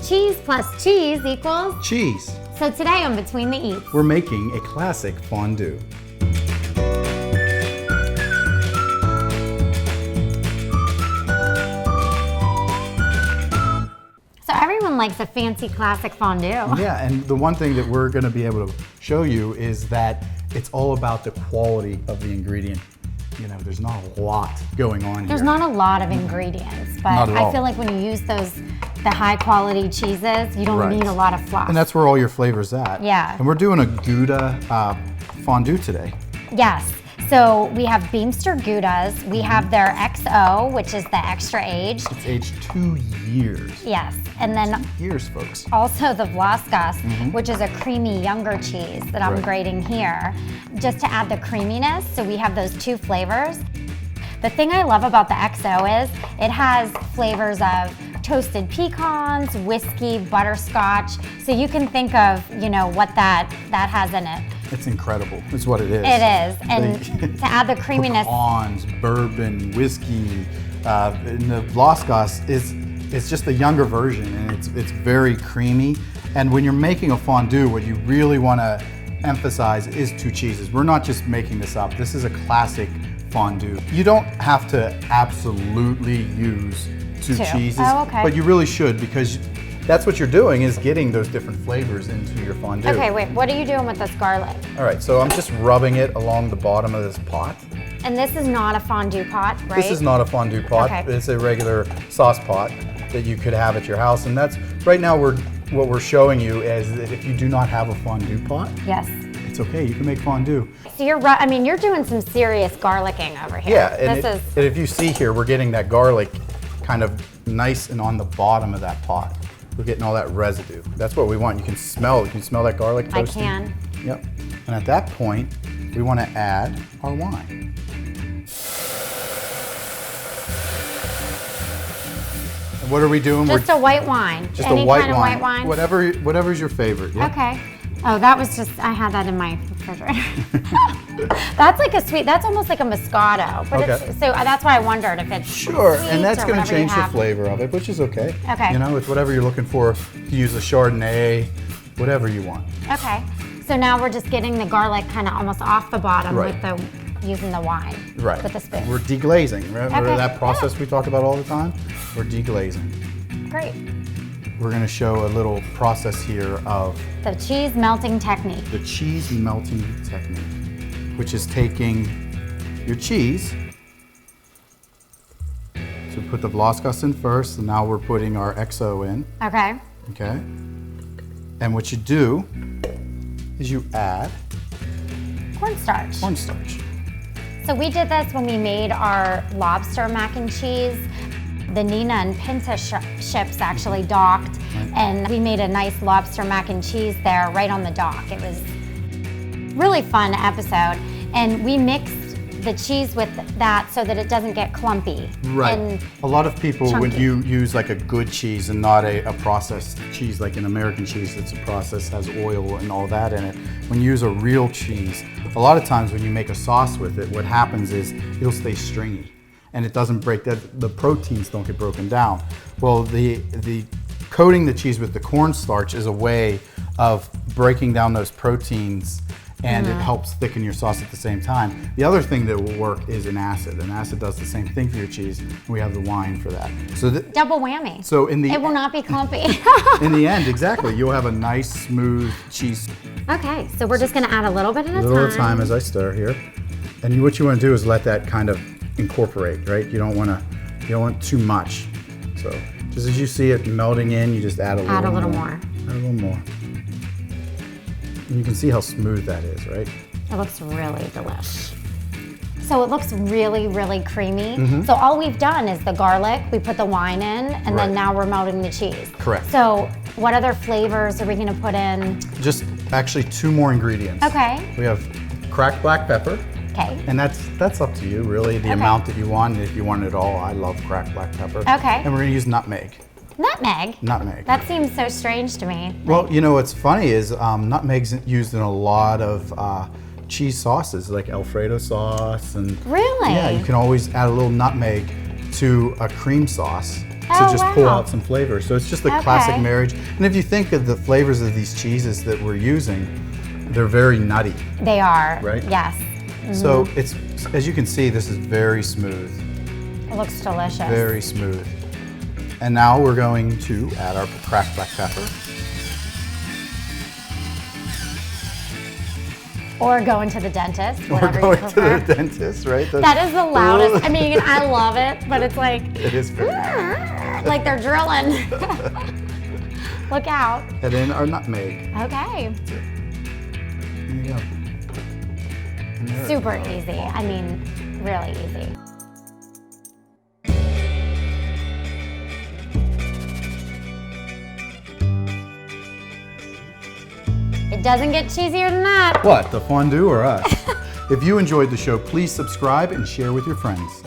Cheese plus cheese equals cheese. So today on Between the Eats, we're making a classic fondue. So everyone likes a fancy classic fondue. Yeah, and the one thing that we're going to be able to show you is that it's all about the quality of the ingredient. You know, there's not a lot going on here. There's not a lot of ingredients, but Not at all. I feel like when you use the high quality cheeses, you don't Right. need a lot of fluff. And that's where all your flavor's at. Yeah. And we're doing a Gouda fondue today. Yes. So we have Beemster Goudas. We have their XO, which is the extra aged. It's aged 2 years. Yes. And then Years, folks. also the Vlaskas, which is a creamy younger cheese that I'm Right. grating here, just to add the creaminess. So we have those two flavors. The thing I love about the XO is it has flavors of toasted pecans, whiskey, butterscotch. So you can think of, you know, what that has in it. It's incredible. It's what it is. It is. And to add the creaminess. Pecans, bourbon, whiskey. And the Vlaskas it's just a younger version, and it's very creamy. And when you're making a fondue, what you really want to emphasize is two cheeses. We're not just making this up. This is a classic fondue. You don't have to absolutely use two cheeses, okay. but you really should, because that's what you're doing, is getting those different flavors into your fondue. Okay, wait, what are you doing with this garlic? All right, so I'm just rubbing it along the bottom of this pot. And this is not a fondue pot, right? This is not a fondue pot. Okay. It's a regular sauce pot that you could have at your house. And that's, right now what we're showing you is that if you do not have a fondue pot, Yes. it's okay, you can make fondue. So you're doing some serious garlicking over here. Yeah, and, this is and if you see here, we're getting that garlic kind of nice and on the bottom of that pot. We're getting all that residue. That's what we want. You can smell that garlic toasting? I can. Yep. And at that point, we want to add our wine. And what are we doing? Just a white wine. Just Any a white kind of wine. white wine? Whatever's your favorite. Yeah. Okay. Oh, that was just, I had that in my refrigerator. That's like a sweet, that's almost like a Moscato. But Okay. so that's why I wondered if it's Sure, sweet and that's or going to whatever you change the have. flavor of it, which is okay. Okay. You know, it's whatever you're looking for. You can use a Chardonnay, whatever you want. Okay. So now we're just getting the garlic kind of almost off the bottom Right. using the wine. Right. With the spoon. We're deglazing. Remember Okay, that process we talk about all the time? We're deglazing. Great. We're going to show a little process here of The cheese melting technique. the cheese melting technique, which is taking your cheese. So we put the Vlaskas in first, and now we're putting our XO in. Okay. Okay. And what you do is you add Cornstarch. cornstarch. So we did this when we made our lobster mac and cheese. The Nina and Pinta ships actually docked, and we made a nice lobster mac and cheese there right on the dock. It was a really fun episode, and we mixed the cheese with that so that it doesn't get clumpy. Right. And A lot of people, when chunky. you use like a good cheese and not a processed cheese, like an American cheese that's a processed, has oil and all that in it, when you use a real cheese, a lot of times when you make a sauce with it, what happens is it'll stay stringy and it doesn't break, the proteins don't get broken down. Well, the coating the cheese with the cornstarch is a way of breaking down those proteins, and it helps thicken your sauce at the same time. The other thing that will work is an acid. An acid does the same thing for your cheese. We have the wine for that. So double whammy. so in the It will not be clumpy. in the end, exactly, you'll have a nice smooth cheese. Okay, so we're just gonna add a little bit at a Little at a time as I stir here. And what you want to do is let that kind of incorporate, right? You don't want too much. So just as you see it melting in, you just add a little more. Add a little more. Add a little more. And you can see how smooth that is, right? It looks really delish. So it looks really, really creamy. So all we've done is the garlic, we put the wine in, and Right. then now we're melting the cheese. Correct. So what other flavors are we gonna put in? Just actually 2 more ingredients. Okay. We have cracked black pepper, Okay. and that's up to you, really, the amount that you want. If you want it all, I love cracked black pepper. Okay. And we're gonna use nutmeg. Nutmeg? Nutmeg. That seems so strange to me. Well, you know what's funny is nutmeg's used in a lot of cheese sauces, like Alfredo sauce, and Really? yeah, you can always add a little nutmeg to a cream sauce, Oh, just pull wow. out some flavor. So it's just a Okay. classic marriage. And if you think of the flavors of these cheeses that we're using, they're very nutty. They are. Right? Yes. So it's, as you can see, this is very smooth, It looks delicious. very smooth. And now we're going to add our cracked black pepper. Or going to the dentist, We're whatever you going to prefer. the dentist, right? That is the loudest. I mean, I love it, but it's like, It is very like they're drilling. Look out. And then our nutmeg. Okay. There you go. And there- Super easy. I mean, really easy. It doesn't get cheesier than that. What, the fondue or us? If you enjoyed the show, please subscribe and share with your friends.